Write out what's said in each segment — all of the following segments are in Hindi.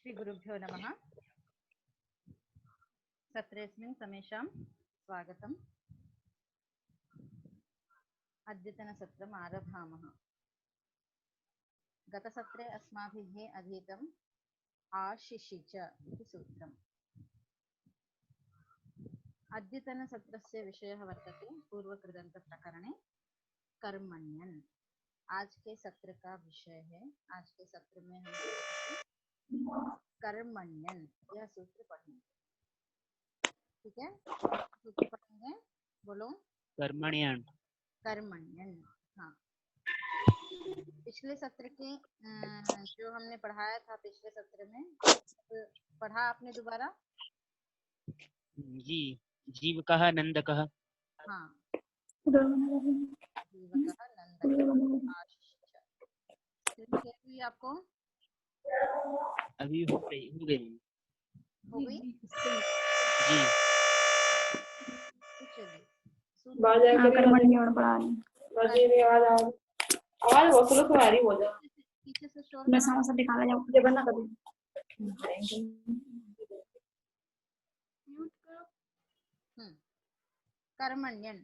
श्रीगुरुभ्यो नमः। सत्रेऽस्मिन् समेषां स्वागतम्। अद्यतनसत्रम् आरभामः। गतसत्रे अस्माभिः अधीतम् आशिषि च इति सूत्रम्। अद्यतनसत्रस्य विषयः वर्तते पूर्वकृदन्तप्रकरणे कर्मण्यन्। आज के सत्र का विषय है। आज के सत्र में हम कर्मण्यन यह सूत्र पढ़ेंगे। ठीक है, सूत्र पढ़ेंगे। बोलो। कर्मण्यन। कर्मण्यन। हाँ, पिछले सत्र के जो हमने पढ़ाया था पिछले सत्र में, पढ़ा आपने दोबारा? जी। जीवकः नंदकः। हाँ, जीवकः नंदकः आशिष। हुई आपको? अभी हो गई हो गई? जी। आवाज बहुत स्लो आ रही है। पीछे से शोर मैं सामने से निकाला जाऊं ये बना कभी कर्मण्यन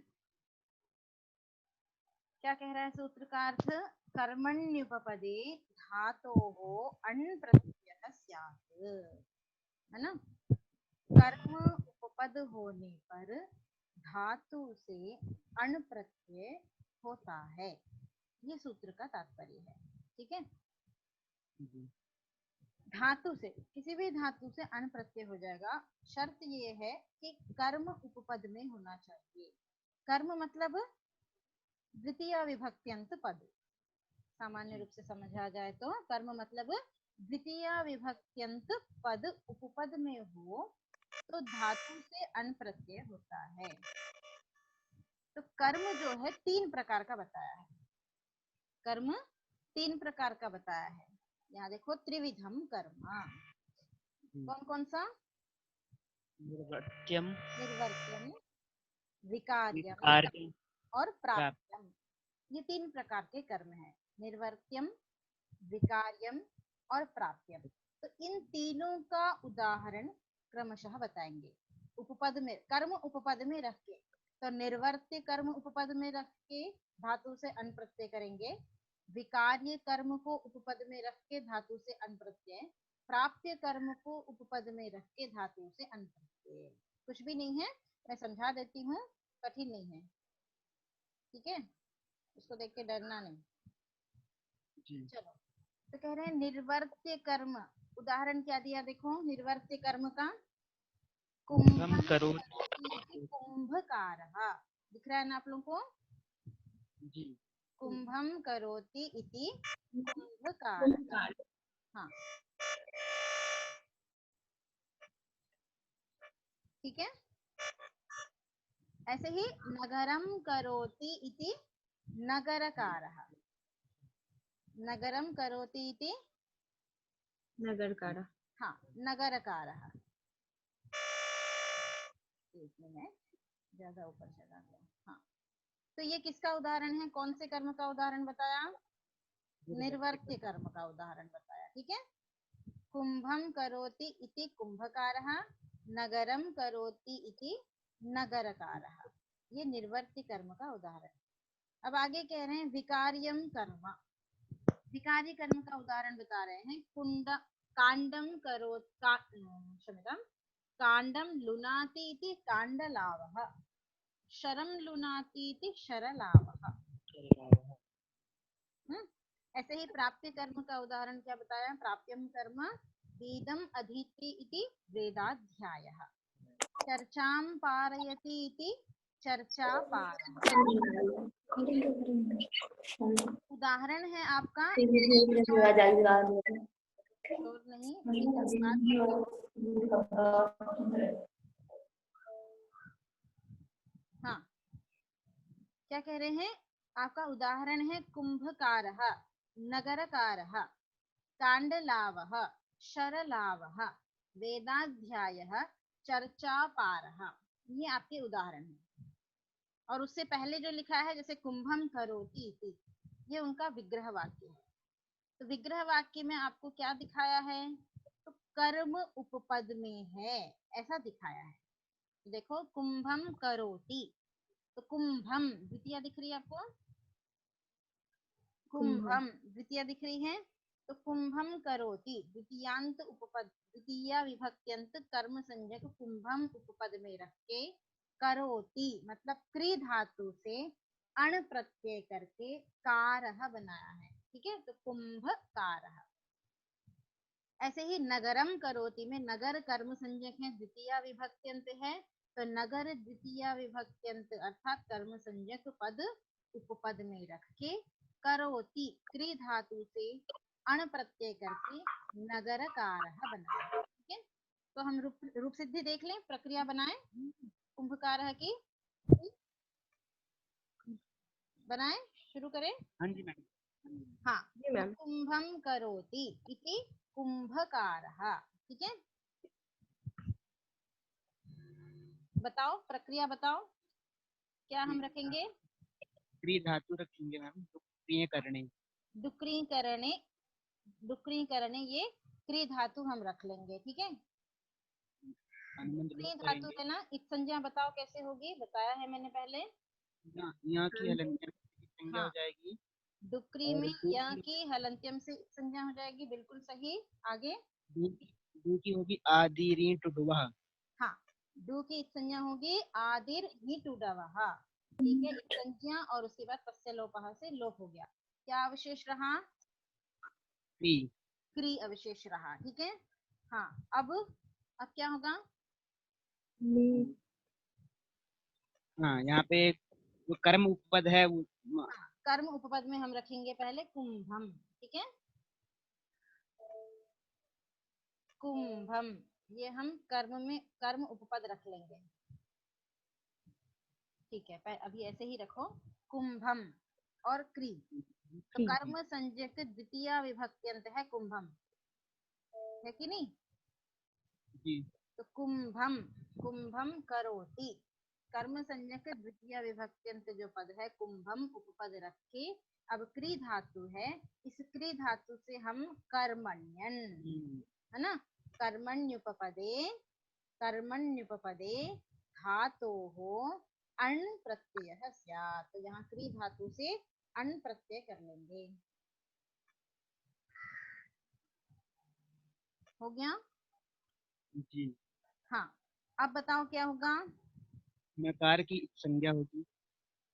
क्या कह रहा है सूत्र का अर्थ? कर्मण्युपपदे धातोः अण् प्रत्ययः स्यात्, है ना। कर्म उपपद होने पर धातु से अण् प्रत्यय होता है, ये सूत्र का तात्पर्य है। ठीक है, धातु से, किसी भी धातु से अण् प्रत्यय हो जाएगा। शर्त ये है कि कर्म उपपद में होना चाहिए। कर्म मतलब द्वितीय विभक्त्यंत पद। सामान्य रूप से समझा जाए तो कर्म मतलब द्वितीय विभक्त्यंत पद उपपद में हो तो धातु से अण् प्रत्यय होता है। तो कर्म जो है तीन प्रकार का बताया है। कर्म तीन प्रकार का बताया है। यहाँ देखो, त्रिविधम कर्म। कौन कौन सा? निर्वर्त्यम, निर्वर्त्यम, विकार्यम विकार्यम और प्राप्त्यम। ये तीन प्रकार के कर्म हैं, निर्वर्त्यम, विकार्यम और प्राप्त्यम। तो इन तीनों का उदाहरण क्रमशः बताएंगे। उपपद में, कर्म उपपद में रख के, तो निर्वर्त्य कर्म उपपद में रख के धातु से अण् प्रत्यय करेंगे। विकार्य कर्म को उपपद में रख के धातु से अण् प्रत्यय। प्राप्य कर्म को उपपद में रख के धातु से अण् प्रत्यय। कुछ भी नहीं है, मैं समझा देती हूँ, कठिन नहीं है। ठीक है, इसको देख के डरना नहीं। चलो, तो कह रहे हैं निर्वर्त्य कर्म। उदाहरण क्या दिया देखो निर्वर्त्य कर्म का? कुंभम करोति कुंभकारः। दिख रहा है ना आप लोगों को? जी। कुंभम करोति इति कुंभकारः। हाँ, ठीक है। ऐसे ही नगरम करोति इति नगरकारः। नगरम करोति इति नगरकारः। हाँ, नगरकारः। एक मिनट, ज्यादा ऊपर चला गया। हाँ, तो ये किसका उदाहरण है? कौन से कर्म का उदाहरण बताया? निर्वर्त्य कर्म का उदाहरण बताया। ठीक है, कुंभम करोति इति कुंभकारः, नगरम करोति इति नगरकारः। ये निर्वर्त्य कर्म का उदाहरण। अब आगे कह रहे हैं विकार्यम कर्म। विकार्य कर्म का उदाहरण बता रहे हैं। कांडम करोति, क्षम्यतां, कांडम लुनाति इति कांडलावः, शरम लुनाति इति शरलावः। ऐसे ही प्राप्य कर्म का उदाहरण क्या बताया? प्राप्यम कर्म वेदम अधीति इति वेदाध्यायः। चर्चां पारयति इति चर्चापारः। उदाहरण है आपका और नहीं। हाँ, क्या कह रहे हैं? आपका उदाहरण है कुंभकारः, नगरकारः, कांडलावः, शरलावः, वेदाध्यायः, चर्चापारः। ये आपके उदाहरण हैं। और उससे पहले जो लिखा है जैसे कुंभम करोति इति, ये उनका विग्रह वाक्य है। तो विग्रह वाक्य में आपको क्या दिखाया है? तो कर्म उपपद में है ऐसा दिखाया है। देखो कुंभम करोति, तो कुंभम द्वितीय दिख रही है आपको, कुंभम द्वितीय दिख रही है, तो कुंभम करोति द्वितीयांत उपपद, द्वितीय विभक्त्यंत कर्म संज्ञक कुंभम उपपद में रख के करोति मतलब क्री धातु से अण प्रत्यय करके कारह बनाया है। ठीक है, तो कुंभ कारह। ऐसे ही नगरम करोति में नगर कर्म संज्ञक है, द्वितीय विभक्त्यंत है, तो नगर द्वितीय विभक्त्यंत अर्थात कर्म संज्ञक पद उपपद में रख के करोति क्री धातु से अण प्रत्यय करके नगरकारः बनाए। ठीक है, तो हम रूप सिद्धि देख लें, प्रक्रिया बनाए कुंभकारः की, बनाए, शुरू करें। हाँ जी मैम। हाँ, जी मैम। कुंभम करोति इति कुंभकारः। ठीक है, बताओ प्रक्रिया बताओ, क्या हम रखेंगे? क्री धातु रखेंगे मैम, क्रिय करने। डुक्रीकरणे, डुक्रीकरणे ये क्री धातु हम रख लेंगे। ठीक है, अनुबंध क्री लोप धातु करेंगे। है ना, इत संज्ञा बताओ कैसे होगी, बताया है मैंने पहले। यहाँ की हलंत्यम की संज्ञा हो हाँ, जाएगी डुक्री और में दू या की की हलंत्यम से इत संज्ञा हो जाएगी, बिल्कुल सही। आगे, दू की होगी आदि ऋण टुडुवः। हाँ, डू की इत संज्ञा होगी आदिर ही टूडवः। ठीक है, इत संज्ञा और उसके बाद तस्य लोपः से लोप हो गया, क्या अवशेष रहा? क्री। क्री अवशेष रहा। ठीक है, हाँ, अब क्या होगा? हाँ, यहाँ पे जो कर्म उपपद है वो हाँ, कर्म उपपद में हम रखेंगे पहले कुंभम। ठीक है, कुंभम, ये हम कर्म में कर्म उपपद रख लेंगे। ठीक है, अभी ऐसे ही रखो, कुंभम और क्री, तो कर्म संज्ञक द्वितीय विभक्त्यंत है कुंभम, है कि नहीं? जी। तो कुंभम, कुंभम करोति, कर्म संज्ञक द्वितीय विभक्त्यंत जो पद है कुंभम उपपद रख के, अब क्री धातु है, इस क्री धातु से हम कर्मण्यन, है ना, कर्मण्युपपदे, कर्मण्युपपदे धातोः अण् प्रत्ययः स्यात्, तो यहाँ क्री धातु से अण् प्रत्यय कर लेंगे। हो गया? जी। हाँ, अब बताओ क्या होगा? नकार की संज्ञा होगी।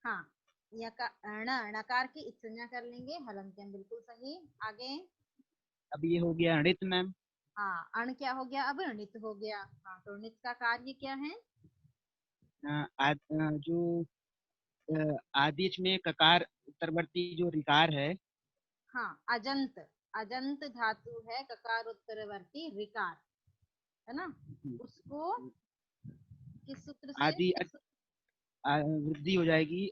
हाँ, नकार की इत संज्ञा कर लेंगे, हलंत्यम बिल्कुल सही। आगे, अब ये हो गया अणित मैम। हाँ, अण क्या हो गया? अब अणित हो गया। हाँ, तो अणित का कार्य क्या है? जो आदिच में ककार उत्तरवर्ती जो रिकार है। हाँ, अजंत, अजंत धातु है ककार उत्तरवर्ती रिकार, है ना, उसको किस सूत्र से? आदि वृद्धि हो जाएगी।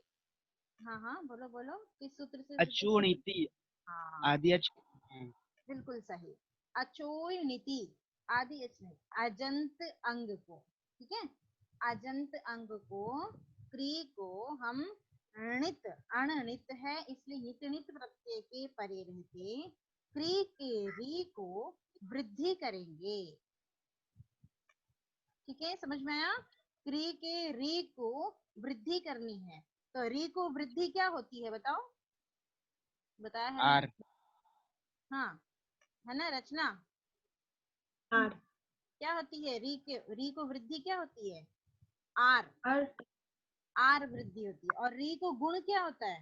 हाँ हाँ, बोलो बोलो, किस सूत्र से? अचूर्णिति। हाँ, आदि बिल्कुल सही, अचोयनिति, आदि अजंत अंग को। ठीक है, अजंत अंग को, क्री को हम णित, अणनित है इसलिए नित नित प्रत्यय के परे रहते क्री के री को वृद्धि करेंगे। ठीक है, समझ में आया? क्री के री को वृद्धि करनी है, तो री को वृद्धि क्या होती है बताओ, बताया है मैंने। आर। हाँ, है ना रचना? आर। क्या होती है री को वृद्धि क्या होती है? Are, are. आर वृद्धि होती है। और री को गुण क्या होता है?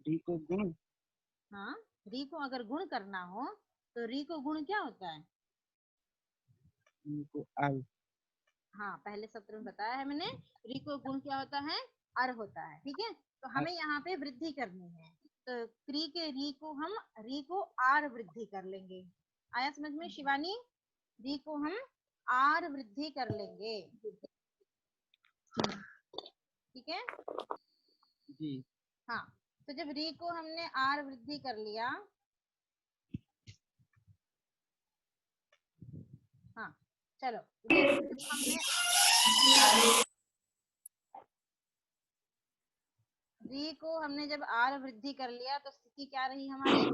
री को गुण। हाँ, री को अगर गुण करना हो तो री को गुण क्या होता है? री को अल। हाँ, पहले सत्र में बताया है मैंने, री को गुण क्या होता है? अर होता है। ठीक है, तो हमें यहाँ पे वृद्धि करनी है, तो क्री के री को हम री को आर वृद्धि कर लेंगे। आया समझ में शिवानी? री को हम आर वृद्धि कर लेंगे। ठीक है, जी। हाँ, तो जब री को हमने आर वृद्धि कर लिया, हाँ, चलो, री को हमने जब आर वृद्धि कर लिया तो स्थिति क्या रही हमारी,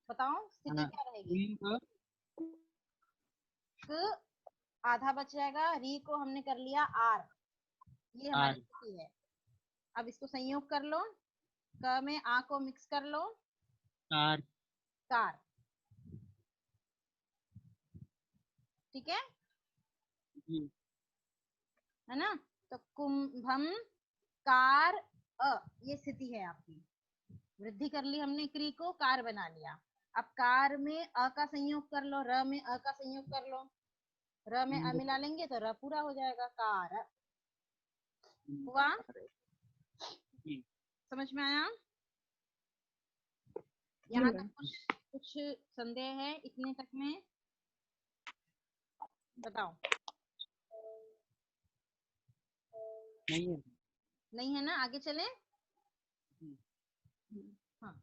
बताओ स्थिति क्या रहेगी? क आधा बच जाएगा, री को हमने कर लिया आर, ये हमारी स्थिति है। अब इसको संयोग कर लो, क में आ को मिक्स कर लो, कार, कार। ठीक है जी, है ना। तो कुंभम कार अ, ये स्थिति है आपकी। वृद्धि कर ली हमने क्री को, कार बना लिया। अब कार में अ का संयोग कर लो, र में अ का संयोग कर लो, र में अ मिला लेंगे तो र पूरा हो जाएगा, कार हुआ। जी, समझ में आया? यहाँ तक कुछ कुछ संदेह है इतने तक में? बताओ। नहीं है। नहीं है ना, आगे चले। हाँ,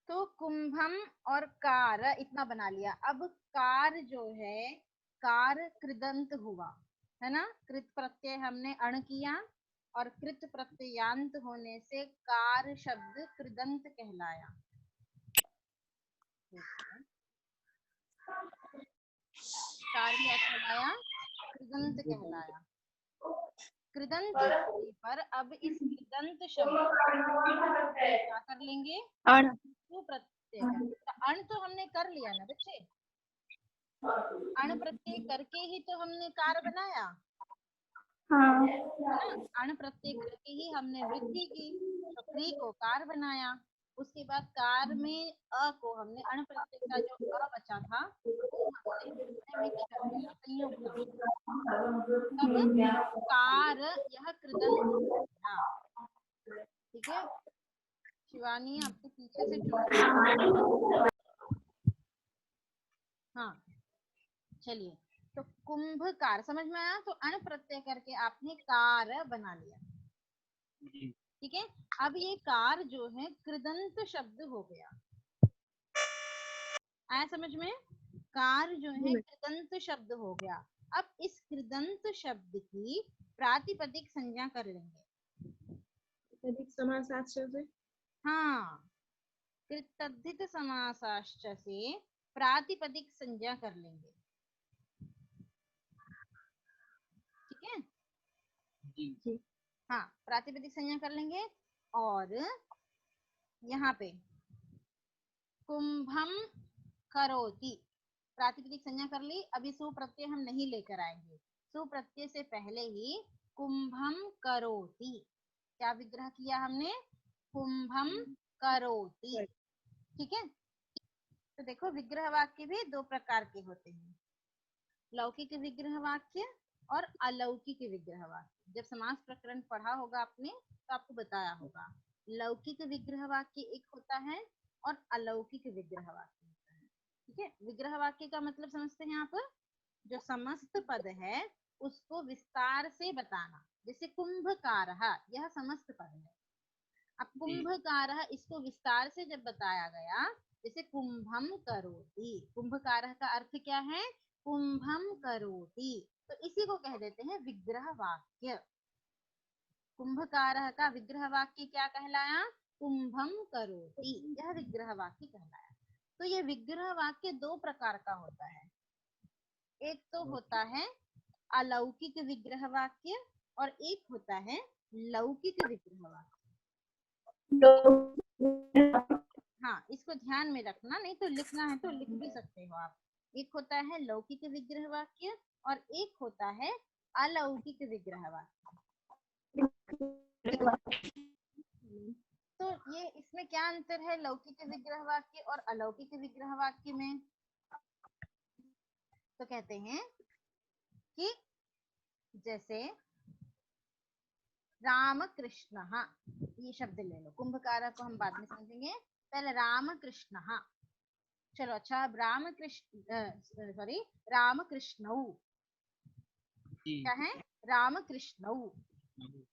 तो कुंभम और कार इतना बना लिया। अब कार जो है, कार कृदंत हुआ है ना, कृत प्रत्यय हमने अण किया और कृत प्रत्ययांत होने से कार शब्द कृदंत कहलाया। कार क्या कहलाया? कृदंत कहलाया। कृदंत होने पर अब इस कृदंत शब्द क्या कर लेंगे? प्रत्यय करके। तो अण तो हमने कर लिया ना बच्चे, अण प्रत्यय करके ही तो हमने कार बनाया है ना। अण प्रत्यय करके ही हमने वृद्धि की, तो क्री को कार बनाया। उसके बाद कार में अ को हमने अण प्रत्यय का जो अ बचा था वो हमने इसमें मिक्स कर दिया, संयोग कर दिया। तब कार यह कृदंत हो गया। ठीक है शिवानी, आपके पीछे से चुन। हाँ चलिए, तो कुंभकार समझ में आया। तो अण प्रत्यय करके आपने कार बना लिया। जी, ठीक है, अब ये कार जो है कृदंत शब्द हो गया। आया समझ में? कार जो है कृदंत शब्द हो गया। अब इस कृदंत शब्द की प्रातिपदिक संज्ञा कर लेंगे। हाँ, कृतद्धित समासाश्च से प्रातिपदिक संज्ञा कर लेंगे। ठीक है जी, हाँ, प्रातिपदिक संज्ञा कर लेंगे। और यहाँ पे कुंभम करोति, प्रातिपदिक संज्ञा कर ली। अभी सुप्रत्यय हम नहीं लेकर आएंगे, सुप्रत्यय से पहले ही कुंभम करोति, क्या विग्रह किया हमने? कुंभम करोति। ठीक है, तो देखो विग्रह वाक्य भी दो प्रकार के होते हैं, लौकिक विग्रह वाक्य और अलौकिक विग्रह वाक्य। जब समास प्रकरण पढ़ा होगा आपने तो आपको बताया होगा, लौकिक विग्रह वाक्य एक होता है और अलौकिक विग्रह वाक्य होता है। ठीक है, विग्रह वाक्य का मतलब समझते हैं आप? जो समस्त पद है उसको विस्तार से बताना। जैसे कुंभकारः, यह समस्त पद है। अब कुंभकारः इसको विस्तार से जब बताया गया, जैसे कुंभम करोति, कुंभकारः का अर्थ क्या है? कुंभम करोति, तो इसी को कह देते हैं विग्रह वाक्य। कुंभकारः का विग्रह वाक्य क्या कहलाया? कुंभम करोति, यह विग्रह वाक्य कहलाया। तो ये विग्रह वाक्य दो प्रकार का होता है, एक तो होता है अलौकिक विग्रह वाक्य और एक होता है लौकिक विग्रह वाक्य। हाँ, इसको ध्यान में रखना, नहीं तो लिखना है तो लिख भी सकते हो आप। एक होता है लौकिक विग्रह वाक्य और एक होता है अलौकिक विग्रह वाक्य। तो ये इसमें क्या अंतर है लौकिक विग्रह वाक्य और अलौकिक विग्रह वाक्य में? तो कहते हैं कि जैसे राम कृष्ण, ये शब्द ले लो, कुंभकार को हम बाद में समझेंगे, पहले राम कृष्ण। चलो अच्छा, अब राम कृष्ण सॉरी राम कृष्णौ, क्या है? राम कृष्णौ।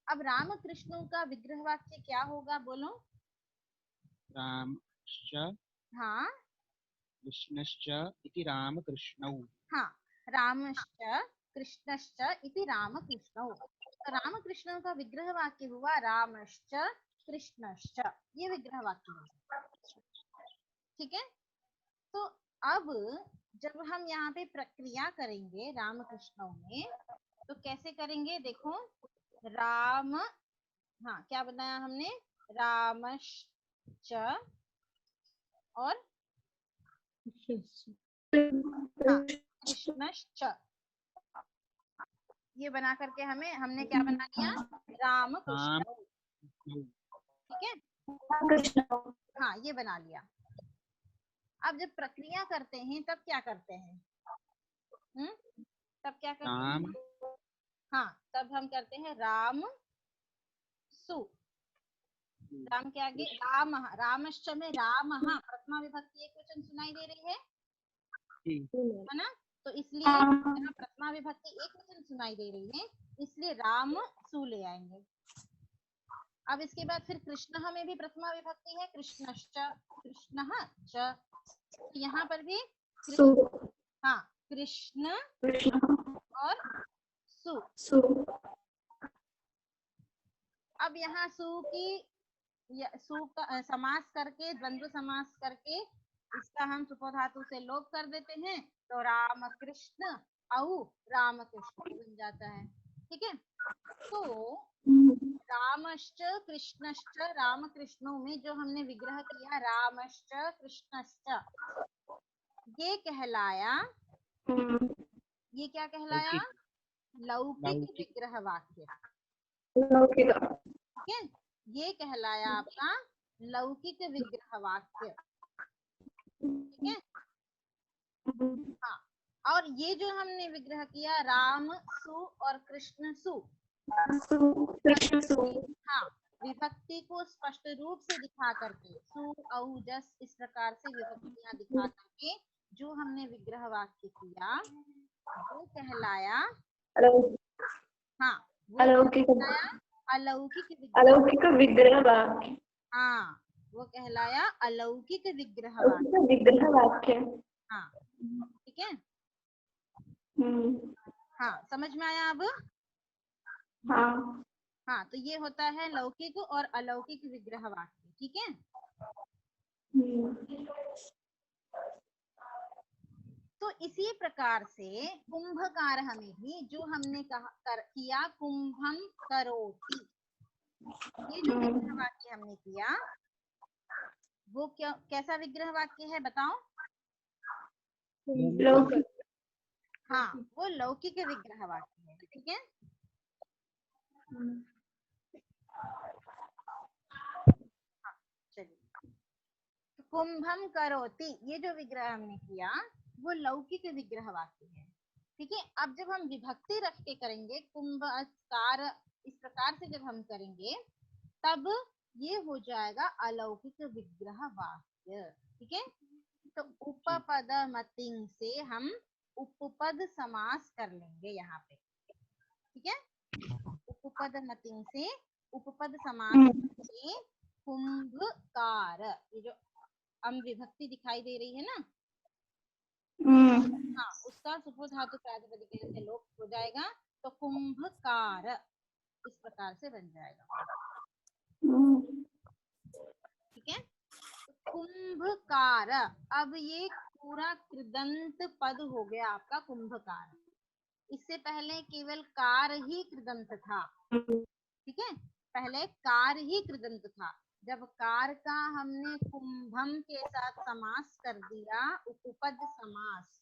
अब राम कृष्णौ का विग्रह वाक्य क्या होगा, बोलो? रामश्च हाँ कृष्णश्च इति रामकृष्णौ। हाँ, रामश्च कृष्णश्च इति रामकृष्णौ। तो रामकृष्णौ का विग्रह वाक्य हुआ रामश्च कृष्णश्च, ये विग्रह वाक्य हुआ। ठीक है, तो अब जब हम यहाँ पे प्रक्रिया करेंगे रामकृष्णों में, तो कैसे करेंगे देखो। राम, हाँ क्या बनाया हमने, रामश्च और हाँ कृष्णश्च, ये बना करके हमने क्या बना लिया, राम राम कृष्ण। ठीक है, हाँ ये बना लिया। अब जब प्रक्रिया करते हैं तब क्या करते हैं, तब क्या करते राम हैं, हाँ तब हम करते हैं राम सु। राम के आगे राम, रामश्च में राम प्रथमा विभक्ति एक वचन सुनाई दे रही है ना, तो इसलिए यहाँ प्रथमा विभक्ति एक वचन सुनाई दे रही है, इसलिए राम सु ले आएंगे। अब इसके बाद फिर कृष्ण में भी प्रथमा विभक्ति है, कृष्णश्च, कृष्ण च, यहाँ पर भी हाँ कृष्ण और सु। अब यहाँ सु का समास करके, द्वंद्व समास करके इसका हम सुपो धातु से लोप कर देते हैं, तो राम कृष्ण औ राम कृष्ण बन जाता है। ठीक है, तो रामश्च कृष्णश्च राम कृष्णों में जो हमने विग्रह किया रामश्च कृष्णश्च, ये कहलाया, ये क्या कहलाया, लौकिक विग्रह वाक्य। ठीक है, ये कहलाया आपका लौकिक विग्रह वाक्य। ठीक है, हाँ, और ये जो हमने विग्रह किया राम सु और कृष्ण सु, हाँ विभक्ति को स्पष्ट रूप से दिखा करके, सु औ जस इस प्रकार से विभक्तियां दिखा करके जो हमने विग्रह वाक्य किया वो कहलाया, हाँ वो कहलाया अलौकिक विग्रह वाक्य। हाँ वो कहलाया अलौकिक विग्रह वाक्य। हाँ ठीक है, हाँ समझ में आया अब। हाँ तो ये होता है लौकिक और अलौकिक विग्रह वाक्य। ठीक है, तो इसी प्रकार से कुंभकार में भी जो हमने किया कुंभम करोति, ये जो विग्रह वाक्य हमने किया वो कैसा विग्रह वाक्य है बताओ। हाँ वो लौकिक विग्रह वाक्य है। ठीक है, हाँ चलिए, तो कुंभम करोति ये जो विग्रह हमने किया वो लौकिक विग्रह वाक्य है। ठीक है, अब जब हम विभक्ति रख के करेंगे कुंभकार, इस प्रकार से जब हम करेंगे तब ये हो जाएगा अलौकिक विग्रह वाक्य। ठीक है, तो उपपद मतिंग से हम उपपद समास कर लेंगे यहाँ पे। ठीक है, उपपद मतिंग से उपपद समास करके कुंभकार, ये जो अम विभक्ति दिखाई दे रही है ना, हाँ उसका सुपो धातु प्रातिपदिक से लोप हो जाएगा, तो कुंभकार इस प्रकार से बन जाएगा। ठीक है, कुंभकार, अब ये पूरा कृदंत पद हो गया आपका कुंभकार। इससे पहले केवल कार ही कृदंत था। ठीक है, पहले कार ही कृदंत था, जब कार का हमने कुंभम के साथ समास कर दिया उपपद समास,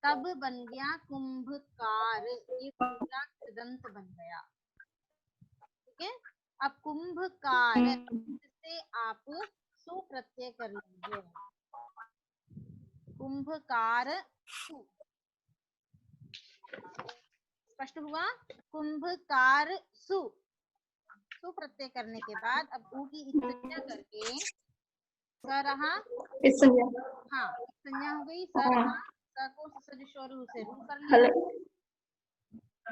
तब बन गया कुंभकार, ये पूरा कृदंत बन गया। ठीक है, अब कुंभकार से आप सु प्रत्यय कर लीजिए, कुंभकार सु, स्पष्ट हुआ, कुंभकार सु, सु प्रत्यय करने के बाद अब ऊ की संज्ञा करके स रहा, हाँ संज्ञा हो गई, स रहा, स को सजशोरु से रू कर लिया,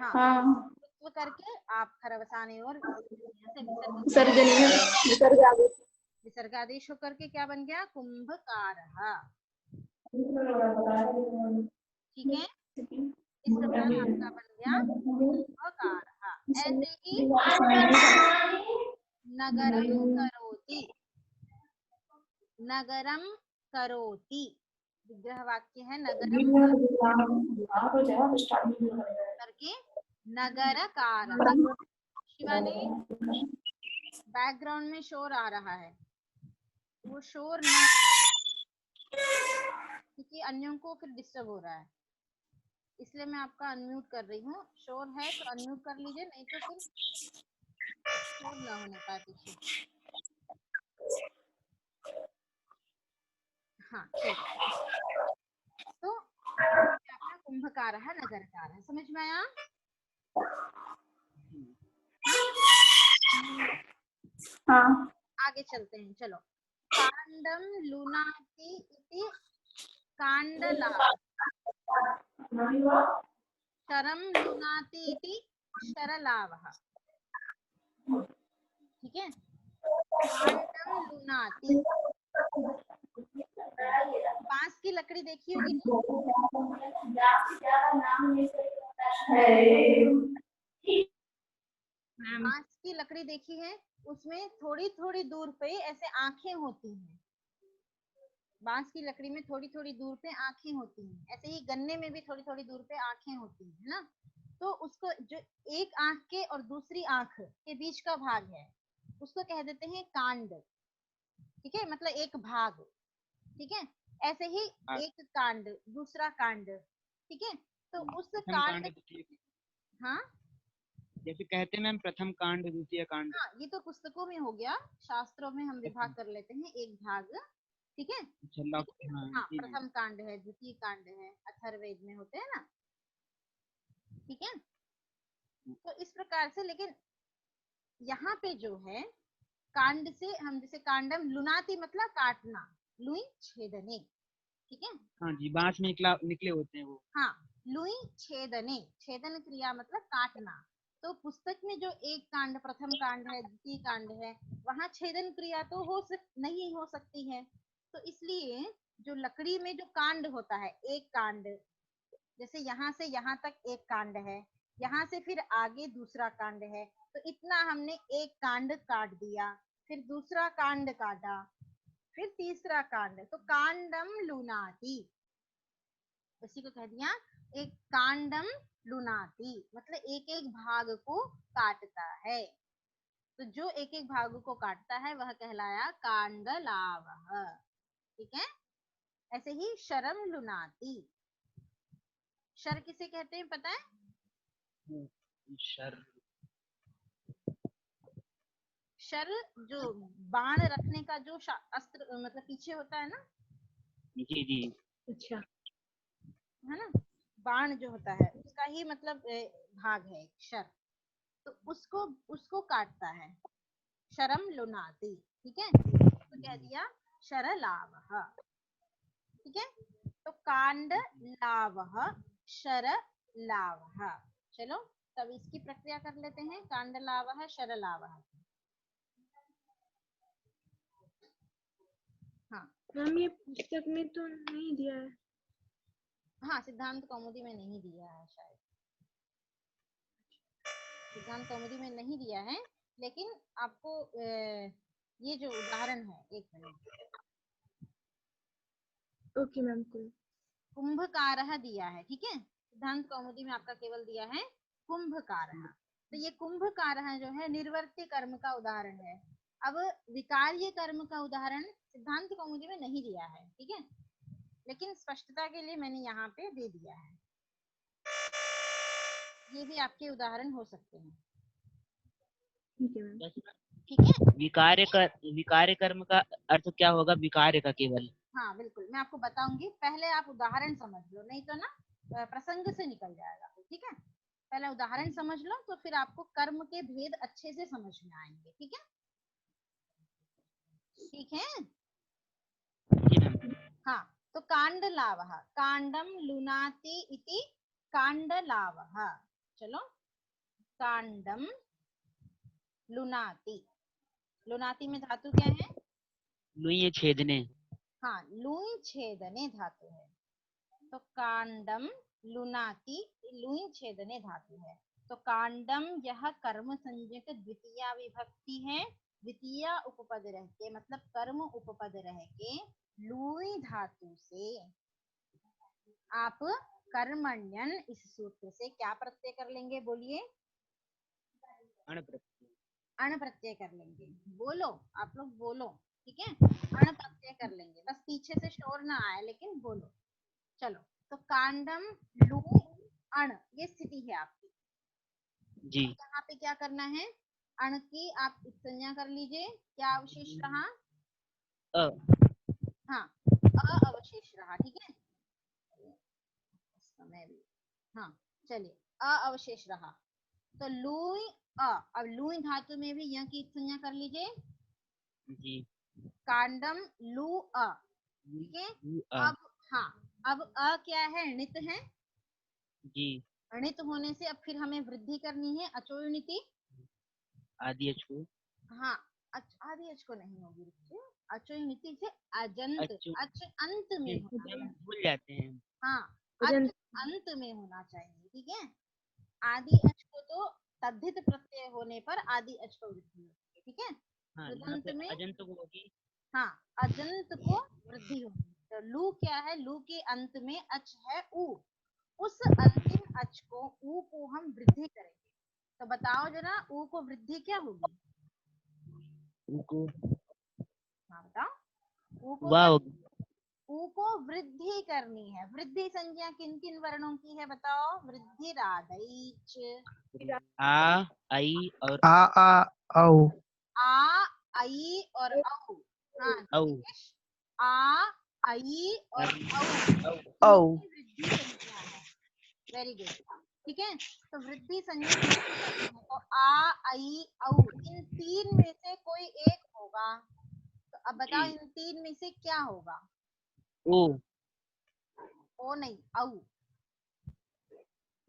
हाँ करके आप खरवसाने और विसर्गादेश होकर के क्या बन गया, कुंभकारः। ठीक है, इस प्रकार आपका बन गया कुंभकारः। ऐसे ही नगरम करोति, नगरम करोति, विग्रह वाक्य है नगरम करके नगरकारः। शिवानी, बैकग्राउंड में शोर आ रहा है, वो शोर न, क्योंकि अन्यों को फिर डिस्टर्ब हो रहा है, इसलिए मैं आपका अनम्यूट कर रही हूँ। शोर है तो अनम्यूट कर लीजिए, नहीं तो फिर शोर ना होने पाए पीछे। हाँ चलो, तो आपका कुंभकारः नगरकारः समझ में आया? हाँ। आगे चलते हैं, चलो। कांडम लुनाति इति कांडलाभः, शरम लुनाति इति शरलाभः। ठीक है, कांडम लुनाति, बांस की लकड़ी देखी होगी ना? बांस की लकड़ी देखी है, उसमें थोड़ी थोड़ी दूर पे ऐसे आंखें होती हैं। बांस की लकड़ी में थोड़ी थोड़ी दूर पे आंखें होती हैं, ऐसे ही गन्ने में भी थोड़ी थोड़ी दूर पे आंखें होती हैं, है ना? तो उसको जो एक आंख के और दूसरी आंख के बीच का भाग है, उसको कह देते हैं कांड। ठीक है, मतलब एक भाग। ठीक है, ऐसे ही एक कांड, दूसरा कांड। ठीक है, तो उस कांड, हाँ जैसे कहते हैं मैम, प्रथम कांड, द्वितीय कांड। हाँ, ये तो पुस्तकों में हो गया, शास्त्रों में हम विभाग कर लेते हैं, एक भाग। ठीक है, हाँ, प्रथम कांड है, द्वितीय कांड है, अथर्ववेद में होते हैं ना। ठीक है, तो इस प्रकार से, लेकिन यहाँ पे जो है कांड से हम जैसे कांडम लुनाती मतलब काटना, लुई छेदने। ठीक है, हाँ जी, बांस में निकले होते हैं वो। हाँ, लुई छेदने, छेदन क्रिया मतलब काटना। तो पुस्तक में जो एक कांड, प्रथम कांड है, द्वितीय कांड है, वहां छेदन क्रिया तो नहीं हो सकती है। तो इसलिए जो लकड़ी में जो कांड होता है, एक कांड, जैसे यहाँ से यहाँ तक एक कांड है, यहाँ से फिर आगे दूसरा कांड है, तो इतना हमने एक कांड काट दिया, फिर दूसरा कांड काटा, फिर तीसरा कांड, तो कांडम लुनाती, उसी को कह दिया एक कांडम लुनाती, मतलब एक एक भाग को काटता है। तो जो एक एक भाग को काटता है वह कहलाया कांडलावः। ठीक है, ऐसे ही शरम लुनाती, शर किसे कहते हैं पता है? शर, शर जो बाण रखने का जो अस्त्र, मतलब पीछे होता है ना। जी जी। अच्छा, है ना, बाण जो होता है उसका ही मतलब भाग है शर, तो उसको उसको काटता है, शरम लुनाती। ठीक है, तो कह दिया शरलावः। ठीक है, तो कांड लावः, शर लावः। चलो, तब इसकी प्रक्रिया कर लेते हैं, कांड लावः शर लावः। हाँ मैम ये पुस्तक में तो नहीं दिया है। हाँ, सिद्धांत कौमुदी में नहीं दिया है शायद, सिद्धांत कौमुदी में नहीं दिया है, लेकिन आपको ये जो उदाहरण है, एक मिनट, ओके मैम, कोई कुंभकारः दिया है। ठीक है, सिद्धांत कौमुदी में आपका केवल दिया है कुंभकारः। तो ये कुंभकारः जो है निर्वर्त्य कर्म का उदाहरण है। अब विकार्य कर्म का उदाहरण सिद्धांत कौमुदी में नहीं दिया है। ठीक है, लेकिन स्पष्टता के लिए मैंने यहाँ पे दे दिया है, ये भी आपके उदाहरण हो सकते हैं। ठीक है मैम। ठीक है, विकार्य कर्म का अर्थ क्या होगा? विकार्य का केवल। हाँ बिल्कुल, मैं आपको बताऊंगी, पहले आप उदाहरण समझ लो, नहीं तो ना प्रसंग से निकल जाएगा। ठीक है, पहले उदाहरण समझ लो, तो फिर आपको कर्म के भेद अच्छे से समझ में आएंगे। ठीक है, ठीक है, जी मैम। हाँ, तो कांडलावः, कांडम लुनाति इति कांडलावः। चलो, कांडम लुनाति, लुनाति में धातु क्या है? लुई छेदने। हाँ, लुई छेदने धातु है, तो कांडम लुनाति, लुई छेदने धातु है। तो कांडम यह कर्म संज्ञक द्वितीया विभक्ति है, द्वितीया उपपद रह के, मतलब कर्म उपपद रह के लुई धातु से आप कर्मण्यन इस सूत्र से क्या प्रत्यय कर लेंगे, बोलिए। अण प्रत्यय। अण प्रत्यय कर लेंगे। बोलो, आप लोग बोलो, ठीक है। अण प्रत्यय कर लेंगे, बस पीछे से शोर ना आए, लेकिन बोलो। चलो, तो कांडम लू अण, ये स्थिति है आपकी। जी। यहाँ पे क्या करना है, अण की आप संज्ञा कर लीजिए। क्या अवशेष रहा? अ। हाँ, अ अवशेष रहा, ठीक है। समय भी, हाँ, चलिए, अ अवशेष रहा। तो लुई अ, अब लुई धातु में भी यह की संज्ञा कर लीजिए। जी। कांडम लू अ, ठीक है। लू अ। अब हाँ, अब अ क्या है, णित है। जी। णित होने से अब फिर हमें वृद्धि करनी है, अचोयुनिति। आदि अच को। हाँ, आदि अच को नहीं होगी, रुकिए। अचोयुनिति से अजंत, अच अच अंत में होना हम चाहिए। भूल जाते हैं। हाँ, अच अजंत। अंत में होना चाहिए, ठीक है। आदि अच को तो तद्धित प्रत्यय होने पर आदि अच को वृद्धि होती है, ठीक है। हाँ, यहाँ कृदंत पे में, अजंत को होगी। हाँ, अजंत को वृद्धि होगी। तो लू क्या है, लू के अंत में अच है उ, उस अंतिम अच को, उ को हम वृद्धि करेंगे। तो बताओ जरा, उ को वृद्धि क्या होगी? उनको हाँ बताओ, उ को वाह क्या, होगी। उ को वृद्धि करनी है। वृद्धि संज्ञा किन किन वर्णों की है, बताओ। वृद्धि रादैच, आ, आई और आ औ। आ, आई और औ। हाँ औ। ऋषिकेश, आ, आई और औ, औ। इनकी वृद्धि संज्ञा है। वेरी गुड, ठीक है। तो वृद्धि संज्ञा किसकी करनी है, तो आ, आई, औ, इन तीन में से कोई एक होगा। तो अब बताओ, जी। इन तीन में से क्या होगा? ओ। ओ नहीं, औ,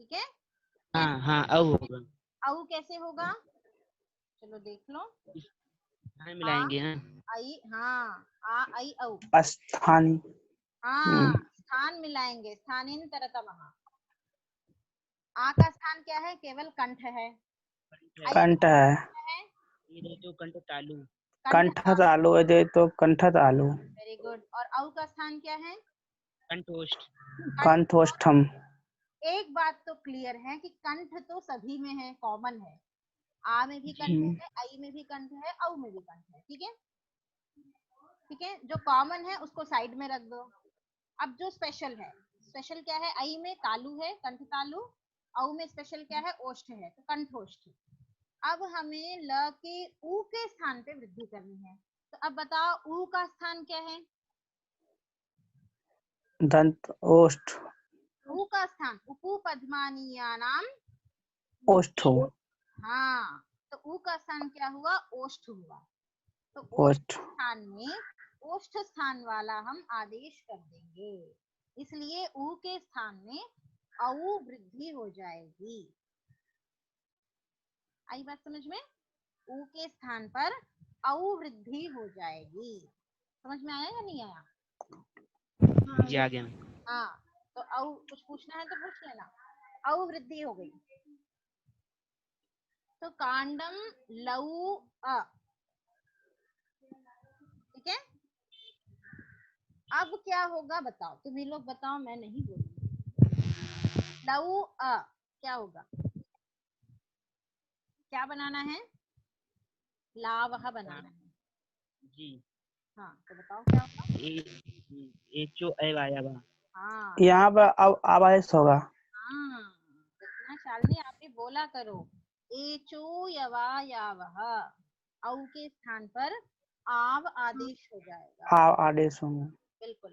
ठीक है। हाँ कैसे हाँ, औ होगा? होगा। औ कैसे होगा, चलो देख लो। हाँ, आ, मिलाएंगे ना। आई, हाँ, आ, आई, औ, स्थानी। हाँ, स्थान मिलाएंगे। स्थानिंतरतमः। आ का स्थान क्या है, केवल कंठ है। आई का कंठ है। स्थान क्या है, ये जो कंठ तालु। कंठ कंठ तालु। तालु है दे तो कंठ तालु। Very good. और औ का स्थान क्या है, कंठोष्ठ। कंठ। कंठोष्ठम। एक बात तो क्लियर है कि कंठ तो सभी में है, कॉमन है। आ में भी कंठ है, आई में भी कंठ है, औ में भी कंठ है, ठीक है। ठीक है, जो कॉमन है उसको साइड में रख दो। अब जो स्पेशल है, स्पेशल क्या है, आई में तालु है, कंठ तालु। औ में स्पेशल क्या है, ओष्ठ है, तो कंठोष्ठ। अब हमें ल के उ के स्थान पे वृद्धि करनी है। तो अब बताओ, उ का स्थान क्या है? दंत ओष्ठ। उ का स्थान उपु पद्मानीया नाम। ओष्ठो। हाँ, तो उ का स्थान क्या हुआ, ओष्ठ हुआ। तो ओष्ठ ओष्ठ। स्थान में ओष्ठ स्थान वाला हम आदेश कर देंगे, इसलिए उ के स्थान में औ वृद्धि हो जाएगी। आई बात समझ में? उ के स्थान पर औ वृद्धि हो जाएगी। समझ में आया या नहीं आया? जी, आ गया। हाँ, तो औ कुछ पूछना है तो पूछ लेना। औ वृद्धि हो गई। तो कांडम लऊ अ, ठीक है। अब क्या होगा बताओ, तुम ही लोग बताओ, मैं नहीं बोलूंगी। लऊ अ क्या होगा, क्या बनाना है, लावह बनाना है। जी। हाँ, तो बताओ क्या होगा। ए जो ऐ आया बा। हाँ, यहाँ पर अब आवाज होगा। हाँ, इतना शालिनी आप भी बोला करो। एचो यवा यावह, औ के स्थान पर आव आदेश हो जाएगा। आदेश होंगे। बिल्कुल।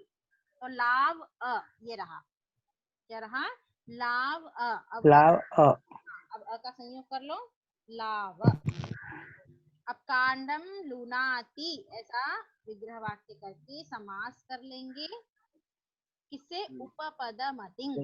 तो लाव अ, ये रहा, क्या रहा, लाव अ। अब लाव अ। अब अ का संयोग कर लो, लाव। अब कांडम लुनाति, ऐसा विग्रह वाक्य करके समास कर लेंगे। किससे, उपपदमतिं,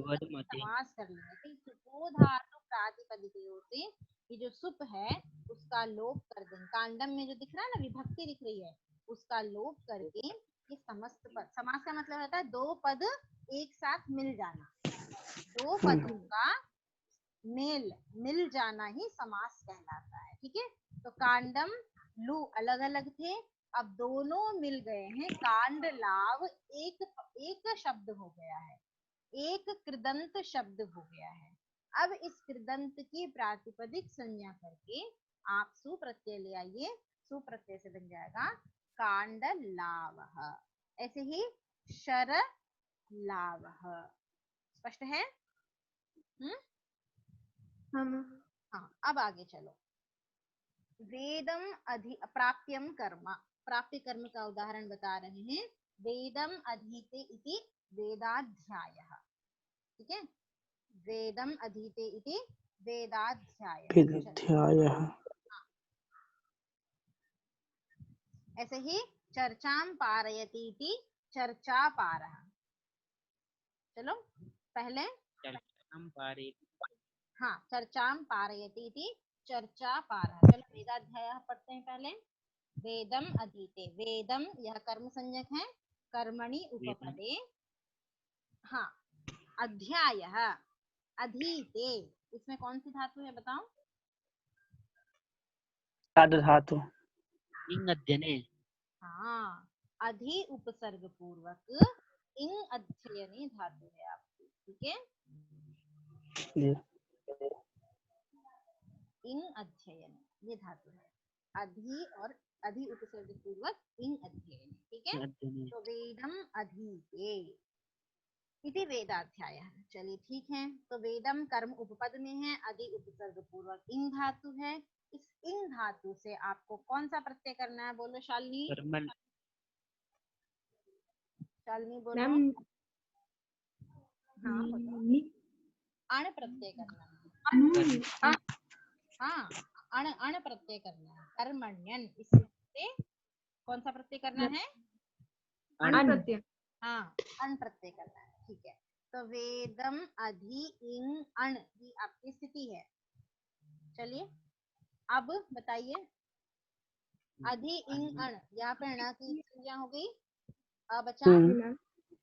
समास कर लेंगे। फिर सुपो धातु प्रातिपदिकयों से ये जो सुप है उसका लोप कर देंगे। कांडम में जो दिख रहा है ना, विभक्ति दिख रही है, उसका लोप करके ये समस्त पद, समास का मतलब होता है दो पद एक साथ मिल जाना। दो पदों का मेल मिल जाना ही समास कहलाता है, ठीक है। तो कांडम लू अलग अलग थे, अब दोनों मिल गए हैं, कांड लाव एक एक शब्द हो गया है। एक कृदंत शब्द हो गया है। अब इस कृदंत की प्रातिपदिक संज्ञा करके आप सु प्रत्यय ले आइए। सु प्रत्यय से बन जाएगा कांडलावः। ऐसे ही शरलावः। स्पष्ट है? हाँ, अब आगे चलो। वेदम प्राप्यम कर्म। प्राप्य कर्म का उदाहरण बता रहे हैं। वेदम अधीते इति वेदाध्यायः। ठीक है, वेदम अधीते इति वेदाध्यायः। विद्यायः। ऐसे ही चर्चां पारयति इति चर्चापारः। चलो पहले चर्चां पारयति। हाँ, चर्चां पारयति इति चर्चापारः। चलो वेदाध्यायः पढ़ते हैं पहले। वेदम अधीते। वेदम यह कर्म संज्ञक है। कर्मणि उपपदे। हाँ, अध्यायः अधीते, इसमें कौन सी धातु है बताओ? साध धातु। इंग अध्ययने। हाँ, अधि उपसर्ग पूर्वक इंग अध्ययने धातु है आपकी। ठीक है, जी। इंग अध्ययन ये धातु है। अधि और अधि उपसर्ग पूर्वक इंग अध्ययन। ठीक है, अध्ययने। तो वेदम अधीते इति वेदाध्यायः। चलिए ठीक है, तो वेदम कर्म उपपद में है। अधि उपसर्ग पूर्वक इंग धातु है। इस इंग धातु से आपको कौन सा प्रत्यय करना है? बोलो शालिनी। कर्मण। शालिनी बोलो। हाँ बोलो। अण प्रत्यय करना है। हाँ, अण अण प्रत्यय करना है। कर्मण्यन, इससे कौन सा प्रत्यय करना है? अण प्रत्यय। हाँ, अण प्रत्यय करना है। ठीक है, तो वेदम अधि इंग अण की आपकी स्थिति है। चलिए अब बताइए। अधि इंग अण, यहाँ पे ण की संज्ञा हो गई। अब बचा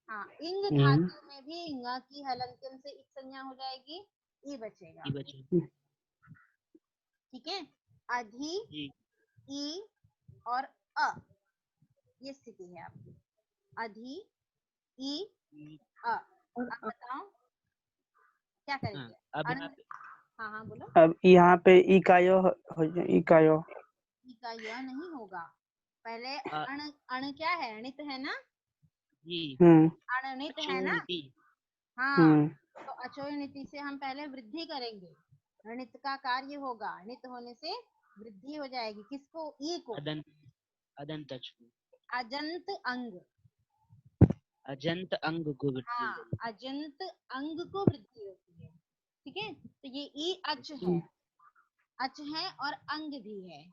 हाँ, इंग धातु में भी इंग की हलंत्यम से एक संज्ञा हो जाएगी। ई बचेगा। ई बचे। ठीक है, अधि जी। ई और अ, ये स्थिति है आपकी। अधि ई अ। अब बताओ क्या हाँ, करेंगे? अब यहाँ पे हाँ हाँ बोलो। अब यहाँ पे इकायो हो जाए। इकायो। ई का यह नहीं होगा। पहले अ, अण अण क्या है? अणित है ना? जी। अणित है ना? अचोनिति। हाँ, तो अचोनिति से हम पहले वृद्धि करेंगे। अणित का कार्य होगा, अणित होने से वृद्धि हो जाएगी। किसको? ई को। अदंत। अदंत अचु। अजंत अंग। अजंत अंग को वृद्धि हाँ, होगी। अजंत अंग को वृद्धि होती है। ठीक है, तो ये ई अच है। अच है और अंग भी है।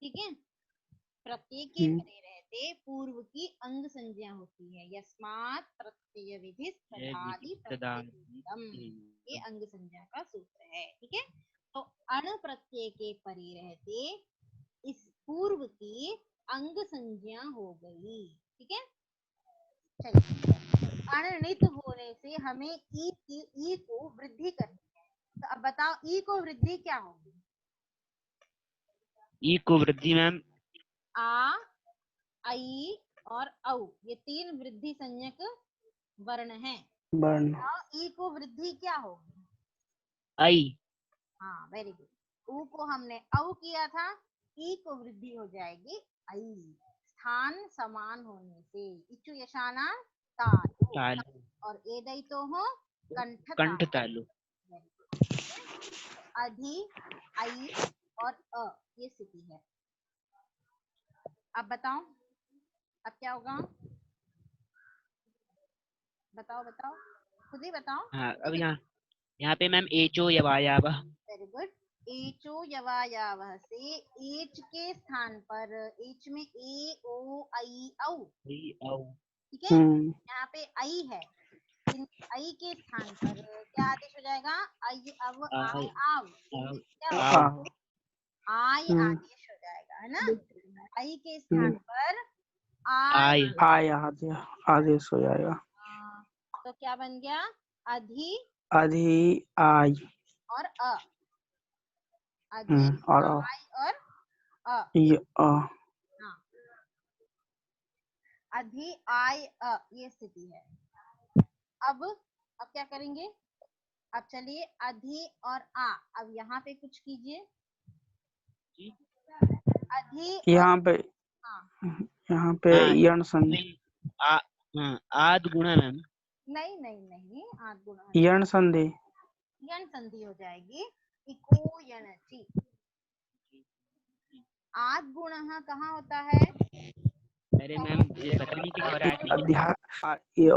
ठीक है, प्रत्यय के परे रहते पूर्व की अंग संज्ञा होती है। यस्मात् प्रत्यय विधि तदादि प्रत्ययम, ये अंग संज्ञा का सूत्र है। ठीक है, तो अण प्रत्यय के परे रहते इस पूर्व की अंग संज्ञा हो गई। ठीक है, चलिए अणित होने से हमें ई को वृद्धि करनी है। तो अब बताओ ई को वृद्धि क्या होगी? ई को वृद्धि मैम आ, आई और औ, ये तीन वृद्धि संज्ञक वर्ण हैं। वर्ण। ई को वृद्धि क्या होगी? आई। हाँ, वेरी गुड। ऊ को हमने औ किया था, ई को वृद्धि हो जाएगी आई। स्थान समान होने से इचु यशाना तालु तालु और एदई तो हो कंठ कंठ तालु। तालु। अधि आई और अ, ये स्थिति है। अब बताओ, अब क्या होगा? बताओ बताओ, खुद ही बताओ। हाँ, अब यहाँ पे मैम एचो यवायावः। Very good. एचो यवायावः से एच के स्थान पर, एच में ए ओ आई औ। ठीक है, यहाँ पे आई है। इन आई के स्थान पर क्या आदेश हो जाएगा? आई अव आय आव। क्या होगा? आय आदेश हो जाएगा, है ना? आई के स्थान पर आय आय आदेश हो जाएगा। तो क्या बन गया? अधि अधि आई और अ। अधि और आय और अ। हाँ। अधि आय अ, ये स्थिति है। अब अब क्या करेंगे? अब चलिए अधि और आ, अब यहाँ पे कुछ कीजिए। जी। अधि और यहाँ पे हाँ, यहाँ पे हाँ, यण संधि नहीं, हाँ, आद गुणनम। नहीं नहीं नहीं, आद गुण यण संधि यण संधि हो जाएगी। इको यणचि। आद गुण कहाँ होता है? अरे मैम, ये पता नहीं क्या हो रहा है। अध्याय ये